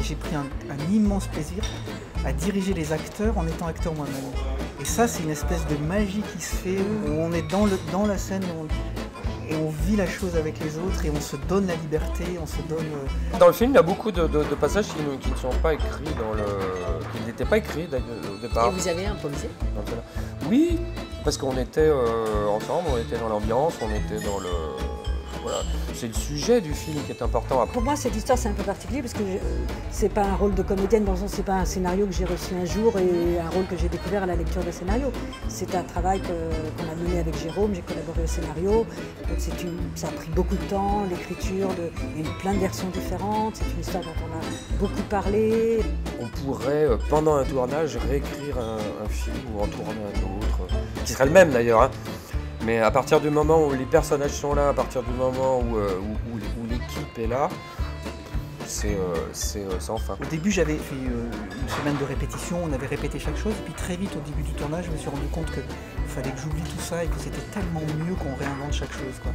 J'ai pris un immense plaisir à diriger les acteurs en étant acteur moi-même. Et ça, c'est une espèce de magie qui se fait, où on est dans la scène et on vit la chose avec les autres et on se donne la liberté, on se donne... Dans le film, il y a beaucoup de passages qui ne sont pas écrits qui n'étaient pas écrits au départ. Et vous avez improvisé? Oui, parce qu'on était ensemble, on était dans l'ambiance, on était dans le... Voilà. C'est le sujet du film qui est important. Pour moi, cette histoire, c'est un peu particulier parce que c'est pas un rôle de comédienne, dans le sens c'est pas un scénario que j'ai reçu un jour et un rôle que j'ai découvert à la lecture d'un scénario. C'est un travail qu'on a mené avec Jérôme, j'ai collaboré au scénario. Donc ça a pris beaucoup de temps, l'écriture, il y a eu plein de versions différentes. C'est une histoire dont on a beaucoup parlé. On pourrait, pendant un tournage, réécrire un film ou en tourner un autre, qui serait le même d'ailleurs. Hein. Mais à partir du moment où les personnages sont là, à partir du moment où l'équipe est là, c'est sans fin. Au début, j'avais fait une semaine de répétition, on avait répété chaque chose, puis très vite, au début du tournage, je me suis rendu compte qu'il fallait que j'oublie tout ça et que c'était tellement mieux qu'on réinvente chaque chose, quoi.